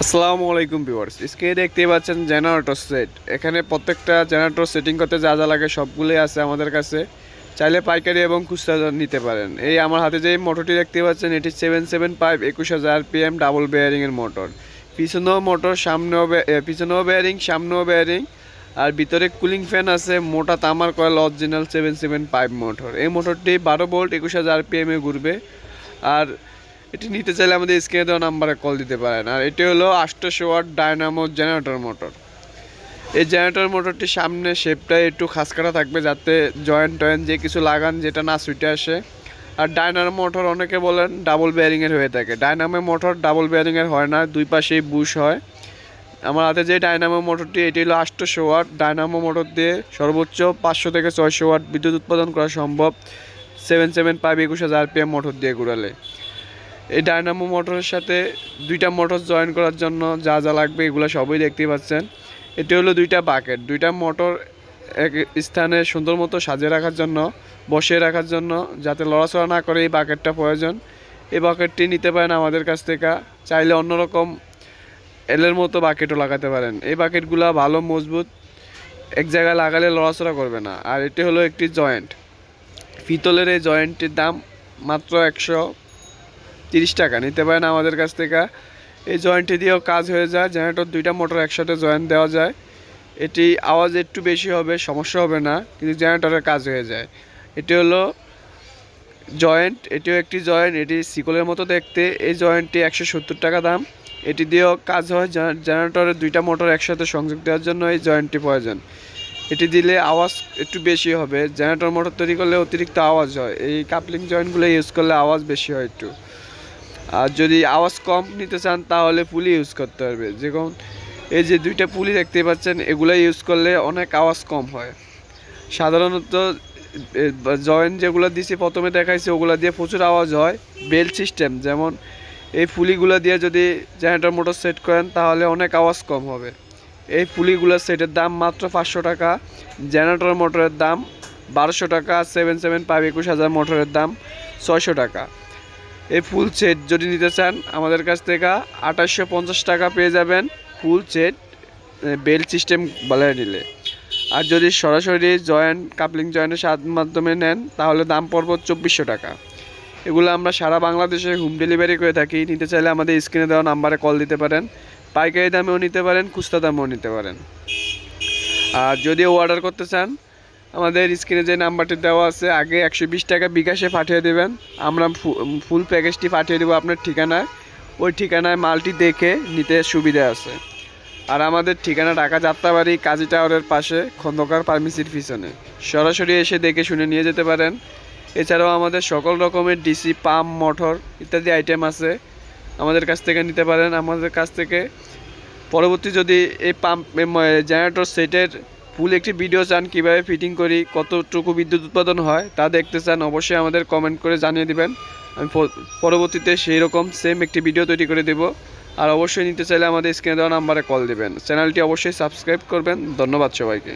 আসসালামু আলাইকুম ভিউয়ার্স, স্ক্রিনে দেখতেই পাচ্ছেন জেনারেটর সেট। এখানে প্রত্যেকটা জেনারেটর সেটিং করতে যা যা লাগে সবগুলোই আছে আমাদের কাছে। চাইলে পাইকারি এবং খুচরা নিতে পারেন। এই আমার হাতে যে মোটরটি দেখতে পাচ্ছেন এটি 775 21,000 rpm ডাবল বেয়ারিংয়ের মোটর। পিছনেও মোটর, পিছনেও বেয়ারিং, সামনেও বেয়ারিং, আর ভিতরে কুলিং ফ্যান আছে। মোটা তামার কয়েল অরিজিনাল 775 মোটর। এই মোটরটি 12 ভোল্ট 21,000 rpm এ ঘুরবে। আর এটি নিতে চাইলে আমাদের স্ক্রিনে দেওয়া নাম্বারে কল দিতে পারেন। আর এটি হলো 800 ওয়াট ডায়নামো জেনারেটর মোটর। এই জেনারেটর মোটরটির সামনে শেপটা একটু খাসকাটা থাকবে, যাতে জয়েন্ট যে কিছু লাগান যেটা না ছুটে আসে। আর ডায়নামো মোটর অনেকে বলেন ডাবল বেয়ারিংয়ের হয়ে থাকে। ডায়নামো মোটর ডাবল বেয়ারিংয়ের হয় না, দুই পাশেই বুশ হয়। আমার হাতে যে ডায়নামো মোটরটি এটি হলো 800 ওয়াট। ডায়নামো মোটর দিয়ে সর্বোচ্চ 500 থেকে 600 ওয়াট বিদ্যুৎ উৎপাদন করা সম্ভব 775 21,000 rpm মোটর দিয়ে ঘুরালে। এই ডায়নামো মোটরের সাথে দুইটা মোটর জয়েন করার জন্য যা যা লাগবে এগুলো সবই দেখতেই পাচ্ছেন। এটি হলো দুইটা বাকেট, দুইটা মোটর এক স্থানে সুন্দর মতো সাজিয়ে রাখার জন্য, বসিয়ে রাখার জন্য, যাতে লড়াচড়া না করে এই বাকেটটা প্রয়োজন। এই বাকেটটি নিতে পারেন আমাদের কাছ থেকে। চাইলে অন্যরকম এলের মতো বাকেটও লাগাতে পারেন। এই বাকেটগুলো ভালো মজবুত, এক জায়গায় লাগালে লড়াচড়া করবে না। আর এটি হলো একটি জয়েন্ট, পিতলের। এই জয়েন্টটির দাম মাত্র 130 টাকা। নিতে পারেন আমাদের কাছ থেকে। এই জয়েন্টটি দিয়েও কাজ হয়ে যায়। জেনারেটর দুইটা মোটর একসাথে জয়েন্ট দেওয়া যায়। এটি আওয়াজ একটু বেশি হবে, সমস্যা হবে না, কিন্তু জেনারেটরের কাজ হয়ে যায়। এটি হলো জয়েন্ট, এটিও একটি জয়েন্ট। এটি সিকলের মতো দেখতে। এই জয়েন্টটি 170 টাকা দাম। এটি দিয়েও কাজ হয়। জেনারেটরের দুইটা মোটর একসাথে সংযোগ দেওয়ার জন্য এই জয়েন্টটি প্রয়োজন। এটি দিলে আওয়াজ একটু বেশি হবে। জেনারেটর মোটর তৈরি করলে অতিরিক্ত আওয়াজ হয়, এই কাপলিং জয়েন্টগুলো ইউজ করলে আওয়াজ বেশি হয় একটু। আর যদি আওয়াজ কম নিতে চান তাহলে পুলি ইউজ করতে হবে। যেমন এই যে দুইটা পুলি দেখতে পাচ্ছেন, এগুলো ইউজ করলে অনেক আওয়াজ কম হয়। সাধারণত জয়েন্ট যেগুলো দিছি প্রথমে দেখাইছি ওগুলো দিয়ে প্রচুর আওয়াজ হয়। বেল্ট সিস্টেম, যেমন এই পুলিগুলো দিয়ে যদি জেনারেটর মোটর সেট করেন তাহলে অনেক আওয়াজ কম হবে। এই পুলিগুলোর সেটের দাম মাত্র 500 টাকা। জেনারেটর মোটরের দাম 1200 টাকা। 775 21,000 মোটরের দাম 600 টাকা। এই ফুল সেট যদি নিতে চান আমাদের কাছ থেকে 2850 টাকা পেয়ে যাবেন ফুল সেট, বেল্ট সিস্টেম বলে নিলে। আর যদি সরাসরি জয়েন্ট কাপলিং জয়েন্টের মাধ্যমে নেন তাহলে দাম পড়বে 2400 টাকা। এগুলো আমরা সারা বাংলাদেশে হোম ডেলিভারি করে থাকি। নিতে চাইলে আমাদের স্ক্রিনে দেওয়া নাম্বারে কল দিতে পারেন। পাইকারি দামেও নিতে পারেন, খুচরা দামেও নিতে পারেন। আর যদি অর্ডার করতে চান আমাদের স্ক্রিনে যে নাম্বারটি দেওয়া আছে, আগে 120 টাকা বিকাশে পাঠিয়ে দেবেন। আমরা ফুল প্যাকেজটি পাঠিয়ে দেবো আপনার ঠিকানায়। ওই ঠিকানায় মালটি দেখে নিতে সুবিধা আছে। আর আমাদের ঠিকানা ঢাকা যাত্রাবাড়ি কাজী টাওয়ারের পাশে, খন্দকার ফার্মেসির পিছনে। সরাসরি এসে দেখে শুনে নিয়ে যেতে পারেন। এছাড়াও আমাদের সকল রকমের ডিসি পাম্প, মোটর ইত্যাদি আইটেম আছে, আমাদের কাছ থেকে নিতে পারেন। আমাদের কাছ থেকে পরবর্তী যদি এই পাম্প জেনারেটর সেটের ফুল একটি ভিডিও চান, কীভাবে ফিটিং করি, কতটুকু বিদ্যুৎ উৎপাদন হয় তা দেখতে চান, অবশ্যই আমাদের কমেন্ট করে জানিয়ে দিবেন। আমি পরবর্তীতে সেই রকম সেম একটি ভিডিও তৈরি করে দেব। আর অবশ্যই নিতে চাইলে আমাদের স্ক্রিনে দেওয়া নাম্বারে কল দেবেন। চ্যানেলটি অবশ্যই সাবস্ক্রাইব করবেন। ধন্যবাদ সবাইকে।